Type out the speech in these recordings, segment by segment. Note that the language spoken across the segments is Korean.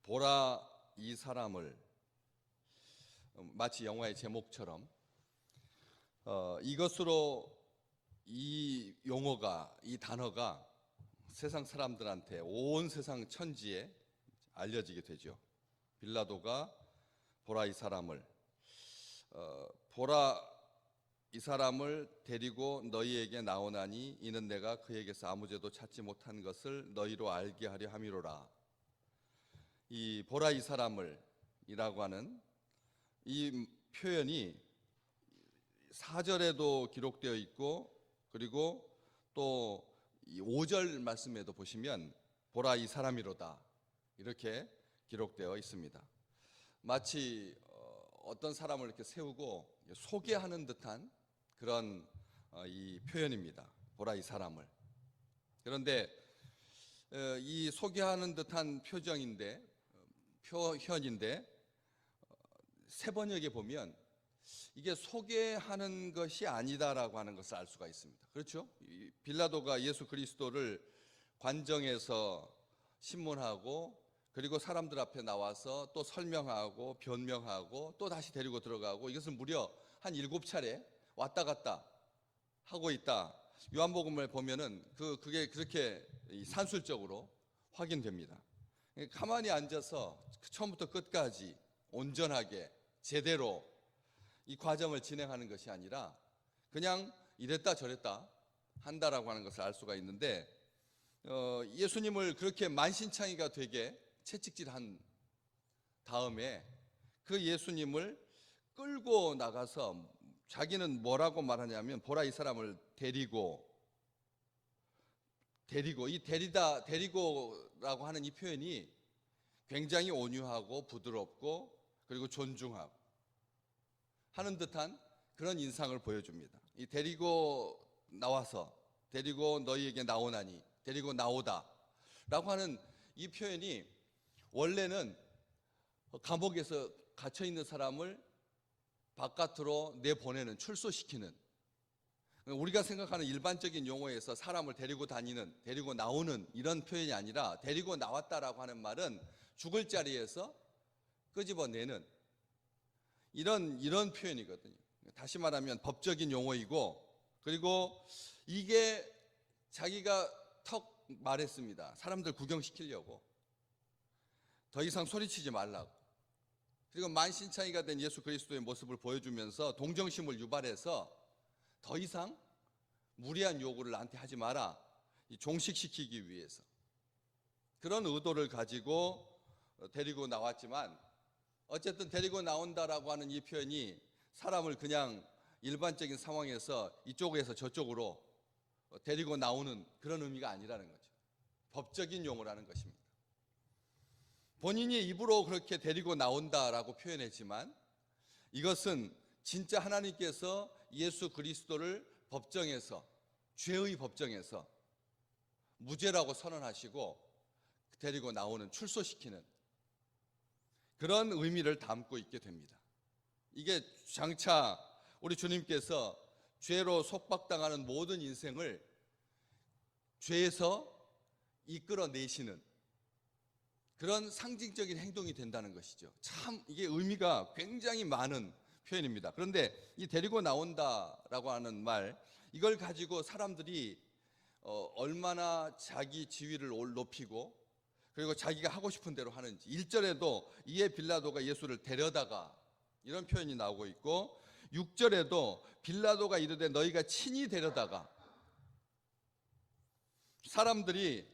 보라 이 사람을, 마치 영화의 제목처럼 이것으로 이 용어가, 이 단어가 세상 사람들한테, 온 세상 천지에 알려지게 되죠. 빌라도가 보라 이 사람을 데리고 너희에게 나오나니 이는 내가 그에게서 아무 죄도 찾지 못한 것을 너희로 알게 하려 함이로라. 이 보라 이 사람을 이라고 하는 이 표현이 4절에도 기록되어 있고, 그리고 또 5절 말씀에도 보시면 보라 이 사람이로다 이렇게 기록되어 있습니다. 마치 어떤 사람을 이렇게 세우고 소개하는 듯한 그런 이 표현입니다. 보라 이 사람을. 그런데 이 소개하는 듯한 표현인데 세번역에 보면 이게 소개하는 것이 아니다라고 하는 것을 알 수가 있습니다. 그렇죠? 빌라도가 예수 그리스도를 관정에서 신문하고, 그리고 사람들 앞에 나와서 또 설명하고 변명하고 또 다시 데리고 들어가고, 이것을 무려 한 7차례 왔다 갔다 하고 있다. 요한복음을 보면은 그게 그렇게 산술적으로 확인됩니다. 가만히 앉아서 처음부터 끝까지 온전하게 제대로 이 과정을 진행하는 것이 아니라 그냥 이랬다 저랬다 한다라고 하는 것을 알 수가 있는데, 예수님을 그렇게 만신창이가 되게 채찍질한 다음에 그 예수님을 끌고 나가서 자기는 뭐라고 말하냐면, 보라 이 사람을 데리고라고 하는 이 표현이 굉장히 온유하고 부드럽고 그리고 존중하고 하는 듯한 그런 인상을 보여줍니다. 이 데리고 나와서, 데리고 너희에게 나오나니, 데리고 나오다 라고 하는 이 표현이 원래는 감옥에서 갇혀 있는 사람을 바깥으로 내보내는, 출소시키는, 우리가 생각하는 일반적인 용어에서 사람을 데리고 다니는, 데리고 나오는 이런 표현이 아니라, 데리고 나왔다라고 하는 말은 죽을 자리에서 끄집어내는 이런 표현이거든요. 다시 말하면 법적인 용어이고, 그리고 이게 자기가 턱 말했습니다. 사람들 구경시키려고. 더 이상 소리치지 말라고. 그리고 만신창이가 된 예수 그리스도의 모습을 보여주면서 동정심을 유발해서 더 이상 무리한 요구를 나한테 하지 마라, 종식시키기 위해서 그런 의도를 가지고 데리고 나왔지만, 어쨌든 데리고 나온다라고 하는 이 표현이 사람을 그냥 일반적인 상황에서 이쪽에서 저쪽으로 데리고 나오는 그런 의미가 아니라는 거죠. 법적인 용어라는 것입니다. 본인이 입으로 그렇게 데리고 나온다라고 표현했지만, 이것은 진짜 하나님께서 예수 그리스도를 법정에서, 죄의 법정에서 무죄라고 선언하시고 데리고 나오는, 출소시키는 그런 의미를 담고 있게 됩니다. 이게 장차 우리 주님께서 죄로 속박당하는 모든 인생을 죄에서 이끌어내시는 그런 상징적인 행동이 된다는 것이죠. 참 이게 의미가 굉장히 많은 표현입니다. 그런데 이 데리고 나온다라고 하는 말, 이걸 가지고 사람들이 얼마나 자기 지위를 높이고 그리고 자기가 하고 싶은 대로 하는지, 1절에도 이에 빌라도가 예수를 데려다가 이런 표현이 나오고 있고, 6절에도 빌라도가 이르되 너희가 친히 데려다가, 사람들이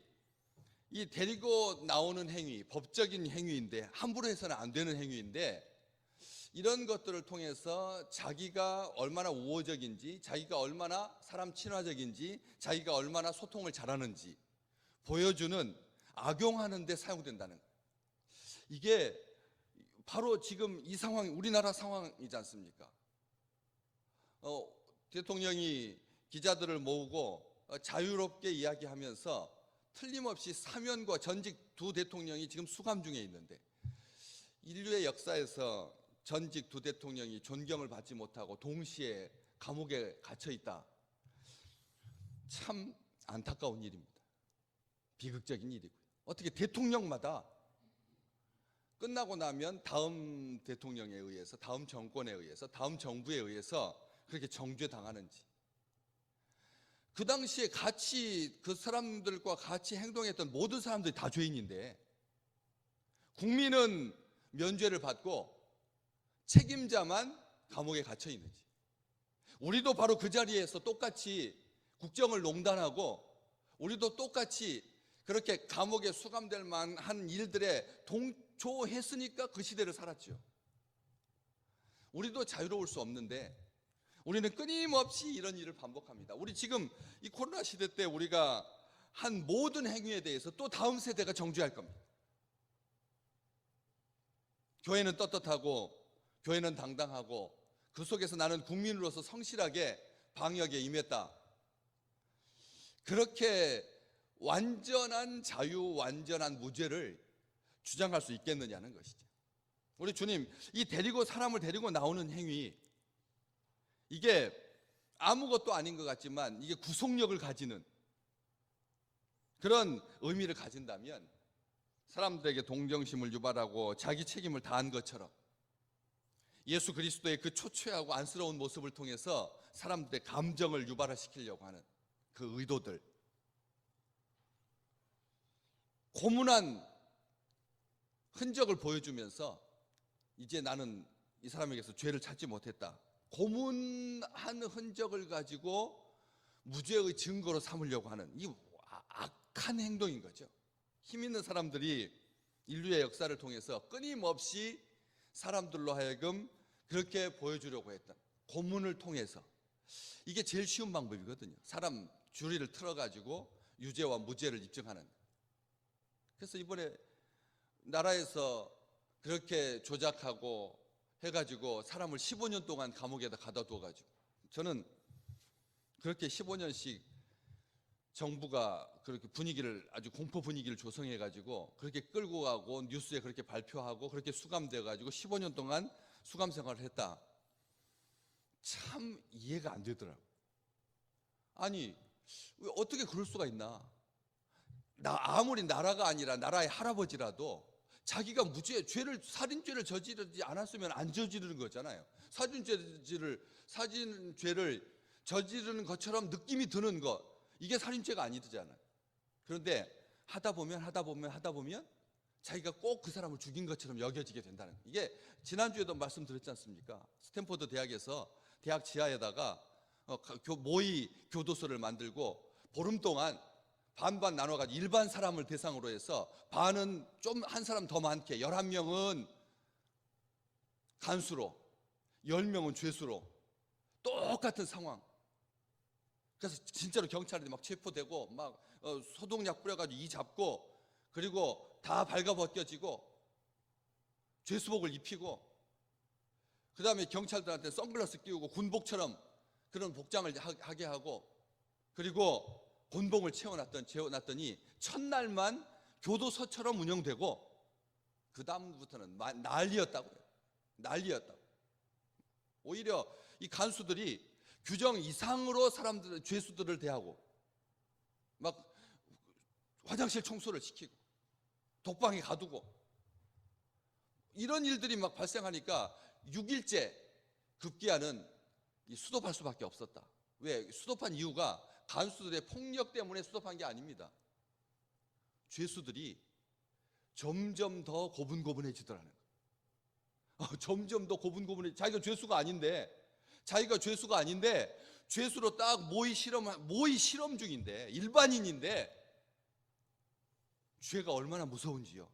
이 데리고 나오는 행위, 법적인 행위인데, 함부로 해서는 안 되는 행위인데, 이런 것들을 통해서 자기가 얼마나 우호적인지, 자기가 얼마나 사람 친화적인지, 자기가 얼마나 소통을 잘하는지 보여주는, 악용하는 데 사용된다는 거예요. 이게 바로 지금 이 상황, 우리나라 상황이지 않습니까? 대통령이 기자들을 모으고 자유롭게 이야기하면서 틀림없이 사면과 전직 두 대통령이 지금 수감 중에 있는데, 인류의 역사에서 전직 두 대통령이 존경을 받지 못하고 동시에 감옥에 갇혀 있다. 참 안타까운 일입니다. 비극적인 일이고요. 어떻게 대통령마다 끝나고 나면 다음 대통령에 의해서, 다음 정권에 의해서, 다음 정부에 의해서 그렇게 정죄당하는지. 그 당시에 같이 그 사람들과 같이 행동했던 모든 사람들이 다 죄인인데 국민은 면죄를 받고 책임자만 감옥에 gat혀 있는지. 우리도 바로 그 자리에서 똑같이 국정을 농단하고 우리도 똑같이 그렇게 감옥에 수감될 만한 일들에 동조했으니까 그 시대를 살았죠. 우리도 자유로울 수 없는데 우리는 끊임없이 이런 일을 반복합니다. 우리 지금 이 코로나 시대 때 우리가 한 모든 행위에 대해서 또 다음 세대가 정죄할 겁니다. 교회는 떳떳하고 교회는 당당하고 그 속에서 나는 국민으로서 성실하게 방역에 임했다. 그렇게 완전한 자유, 완전한 무죄를 주장할 수 있겠느냐는 것이죠. 우리 주님, 이 사람을 데리고 나오는 행위, 이게 아무것도 아닌 것 같지만 이게 구속력을 가지는 그런 의미를 가진다면 사람들에게 동정심을 유발하고 자기 책임을 다한 것처럼 예수 그리스도의 그 초췌하고 안쓰러운 모습을 통해서 사람들의 감정을 유발시키려고 하는 그 의도들, 고문한 흔적을 보여주면서 이제 나는 이 사람에게서 죄를 찾지 못했다. 고문한 흔적을 가지고 무죄의 증거로 삼으려고 하는 이 악한 행동인 거죠. 힘 있는 사람들이 인류의 역사를 통해서 끊임없이 사람들로 하여금 그렇게 보여주려고 했던 고문을 통해서, 이게 제일 쉬운 방법이거든요. 사람 주리를 틀어가지고 유죄와 무죄를 입증하는. 그래서 이번에 나라에서 그렇게 조작하고 해가지고 사람을 15년 동안 감옥에다 가다 두어가지고, 저는 그렇게 15년씩 정부가 그렇게 분위기를, 아주 공포 분위기를 조성해가지고 그렇게 끌고 가고 뉴스에 그렇게 발표하고 그렇게 수감돼가지고 15년 동안 수감 생활을 했다. 참 이해가 안 되더라고. 아니, 왜 어떻게 그럴 수가 있나? 아무리 나라가 아니라 나라의 할아버지라도 자기가 살인죄를 저지르지 않았으면 안 저지르는 거잖아요. 사진죄를 저지르는 것처럼 느낌이 드는 것, 이게 살인죄가 아니잖아요. 그런데 하다 보면 자기가 꼭 그 사람을 죽인 것처럼 여겨지게 된다는 거예요. 이게 지난주에도 말씀드렸지 않습니까? 스탠포드 대학에서 대학 지하에다가 모의 교도소를 만들고 보름 동안 반반 나눠가지고 일반 사람을 대상으로 해서 반은 좀 한 사람 더 많게 11명은 간수로 10명은 죄수로 똑같은 상황. 그래서 진짜로 경찰이 막 체포되고 막 소독약 뿌려가지고 이 잡고 그리고 다 발가벗겨지고 죄수복을 입히고 그 다음에 경찰들한테 선글라스 끼우고 군복처럼 그런 복장을 하게 하고 그리고 곤봉을 채워놨더니 첫날만 교도소처럼 운영되고 그 다음부터는 난리였다고요. 난리였다고. 오히려 이 간수들이 규정 이상으로 죄수들을 대하고 막 화장실 청소를 시키고 독방에 가두고 이런 일들이 막 발생하니까 6일째 급기야는 수습할 수밖에 없었다. 왜? 수습한 이유가 간수들의 폭력 때문에 수습한 게 아닙니다. 죄수들이 점점 더 고분고분해지더라는 거예요. 점점 더 고분고분해. 자기가 죄수가 아닌데 죄수로 딱 모의 실험 중인데, 일반인인데 죄가 얼마나 무서운지요.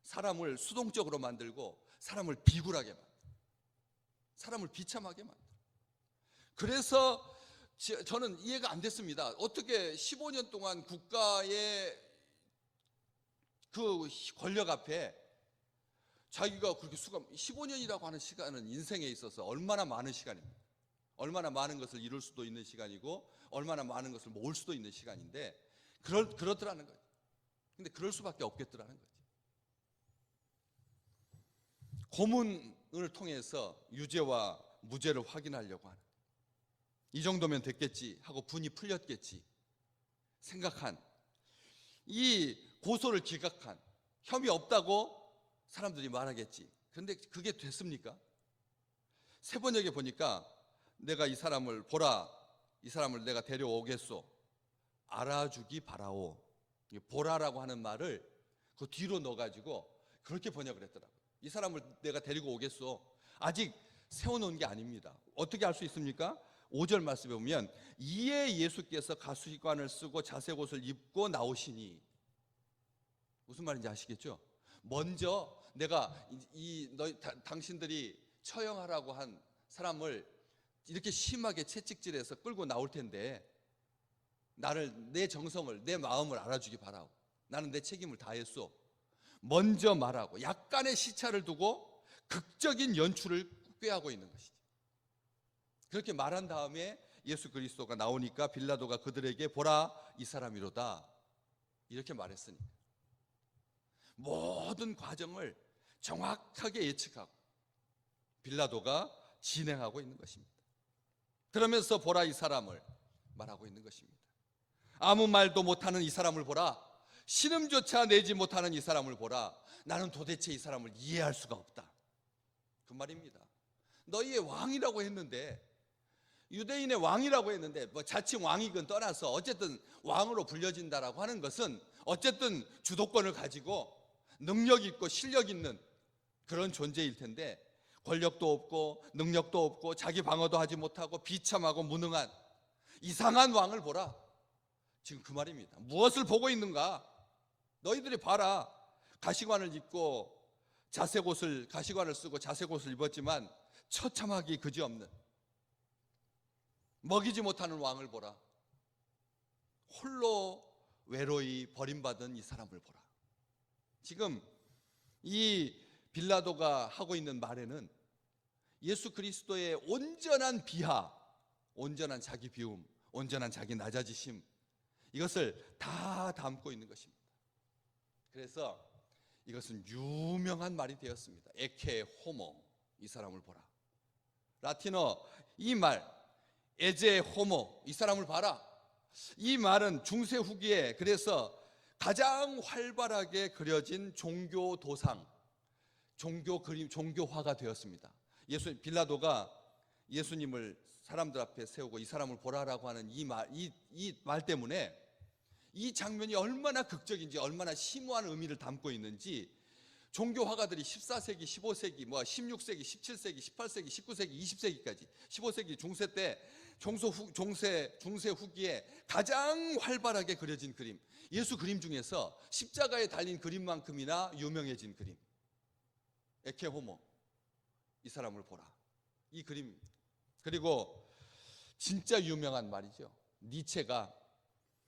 사람을 수동적으로 만들고 사람을 비굴하게 만들고 사람을 비참하게 만들고. 그래서 저는 이해가 안 됐습니다. 어떻게 15년 동안 국가의 그 권력 앞에 자기가 그렇게 15년이라고 하는 시간은 인생에 있어서 얼마나 많은 시간입니다. 얼마나 많은 것을 이룰 수도 있는 시간이고 얼마나 많은 것을 모을 수도 있는 시간인데 그렇더라는 거예요. 근데 그럴 수밖에 없겠더라는 거죠. 고문을 통해서 유죄와 무죄를 확인하려고 하는, 이 정도면 됐겠지 하고 분이 풀렸겠지 생각한, 이 고소를 기각한, 혐의 없다고 사람들이 말하겠지. 그런데 그게 됐습니까? 세 번역에 보니까 내가 이 사람을 보라, 이 사람을 내가 데려오겠소, 알아주기 바라오. 보라라고 하는 말을 그 뒤로 넣어가지고 그렇게 번역을 했더라고요. 이 사람을 내가 데리고 오겠소. 아직 세워놓은 게 아닙니다. 어떻게 알 수 있습니까? 5절 말씀에 보면 이에 예수께서 가수관을 쓰고 자색옷을 입고 나오시니. 무슨 말인지 아시겠죠? 먼저 내가 당신들이 처형하라고 한 사람을 이렇게 심하게 채찍질해서 끌고 나올 텐데 내 정성을, 내 마음을 알아주기 바라고. 나는 내 책임을 다했소. 먼저 말하고 약간의 시차를 두고 극적인 연출을 꾀하고 있는 것이죠. 그렇게 말한 다음에 예수 그리스도가 나오니까 빌라도가 그들에게 보라, 이 사람이로다, 이렇게 말했으니까 모든 과정을 정확하게 예측하고 빌라도가 진행하고 있는 것입니다. 그러면서 보라, 이 사람을 말하고 있는 것입니다. 아무 말도 못하는 이 사람을 보라, 신음조차 내지 못하는 이 사람을 보라. 나는 도대체 이 사람을 이해할 수가 없다, 그 말입니다. 너희의 왕이라고 했는데, 유대인의 왕이라고 했는데, 뭐 자칭 왕이건 떠나서 어쨌든 왕으로 불려진다라고 하는 것은 어쨌든 주도권을 가지고 능력 있고 실력 있는 그런 존재일 텐데, 권력도 없고 능력도 없고 자기 방어도 하지 못하고 비참하고 무능한 이상한 왕을 보라, 지금 그 말입니다. 무엇을 보고 있는가? 너희들이 봐라. 가시관을 입고 가시관을 쓰고 자색옷을 입었지만 처참하기 그지없는, 먹이지 못하는 왕을 보라. 홀로 외로이 버림받은 이 사람을 보라. 지금 이 빌라도가 하고 있는 말에는 예수 그리스도의 온전한 비하, 온전한 자기 비움, 온전한 자기 낮아지심, 이것을 다 담고 있는 것입니다. 그래서 이것은 유명한 말이 되었습니다. 에케 호모, 이 사람을 보라. 라틴어 이 말, 에제 호모, 이 사람을 봐라. 이 말은 중세 후기에 그래서 가장 활발하게 그려진 종교 도상, 종교 그림, 종교화가 되었습니다. 빌라도가 예수님을 사람들 앞에 세우고 이 사람을 보라라고 하는 이 말 때문에 이 장면이 얼마나 극적인지, 얼마나 심오한 의미를 담고 있는지 종교 화가들이 14세기, 15세기, 16세기, 17세기, 18세기, 19세기, 20세기까지 15세기 중세 때 중세 후기에 가장 활발하게 그려진 그림, 예수 그림 중에서 십자가에 달린 그림만큼이나 유명해진 그림, 에케 호모, 이 사람을 보라, 이 그림. 그리고 진짜 유명한 말이죠. 니체가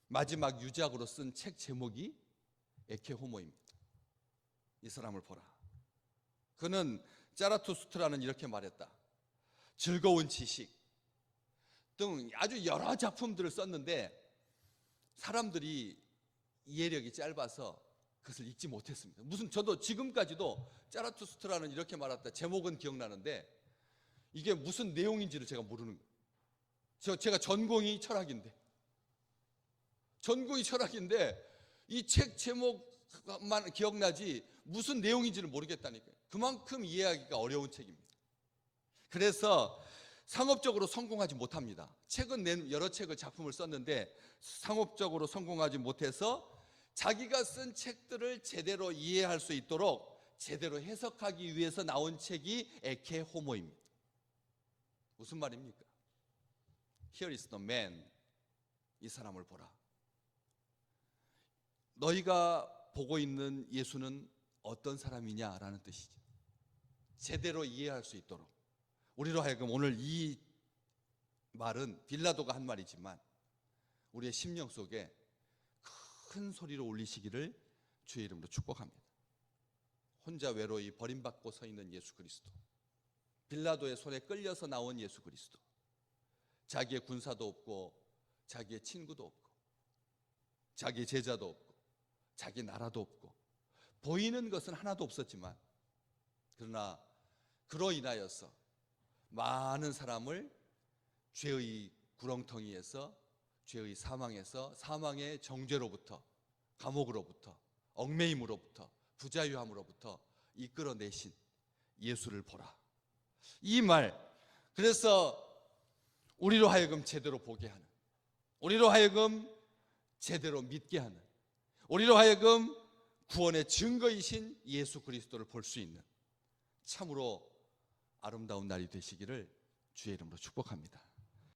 마지막 유작으로 쓴 책 제목이 에케 호모입니다. 이 사람을 보라. 그는 짜라투스트라는 이렇게 말했다. 즐거운 지식 등 아주 여러 작품들을 썼는데 사람들이 이해력이 짧아서 그것을 읽지 못했습니다. 저도 지금까지도 짜라투스트라는 이렇게 말했다 제목은 기억나는데 이게 무슨 내용인지를 제가 모르는 거예요. 제가 전공이 철학인데 이 책 제목만 기억나지 무슨 내용인지를 모르겠다니까요. 그만큼 이해하기가 어려운 책입니다. 그래서 상업적으로 성공하지 못합니다. 여러 작품을 썼는데 상업적으로 성공하지 못해서 자기가 쓴 책들을 제대로 이해할 수 있도록 제대로 해석하기 위해서 나온 책이 에케 호모입니다. 무슨 말입니까? Here is the man, 이 사람을 보라. 너희가 보고 있는 예수는 어떤 사람이냐라는 뜻이죠. 제대로 이해할 수 있도록 우리로 하여금 오늘 이 말은 빌라도가 한 말이지만 우리의 심령 속에 큰 소리로 울리시기를 주의 이름으로 축복합니다. 혼자 외로이 버림받고 서 있는 예수 그리스도, 빌라도의 손에 끌려서 나온 예수 그리스도, 자기의 군사도 없고 자기의 친구도 없고 자기의 제자도 없고 자기 나라도 없고 보이는 것은 하나도 없었지만 그러나 그로 인하여서 많은 사람을 죄의 구렁텅이에서, 죄의 사망에서, 사망의 정죄로부터, 감옥으로부터, 얽매임으로부터, 부자유함으로부터 이끌어내신 예수를 보라. 이 말, 그래서 우리로 하여금 제대로 보게 하는, 우리로 하여금 제대로 믿게 하는, 우리로 하여금 구원의 증거이신 예수 그리스도를 볼 수 있는 참으로 아름다운 날이 되시기를 주의 이름으로 축복합니다.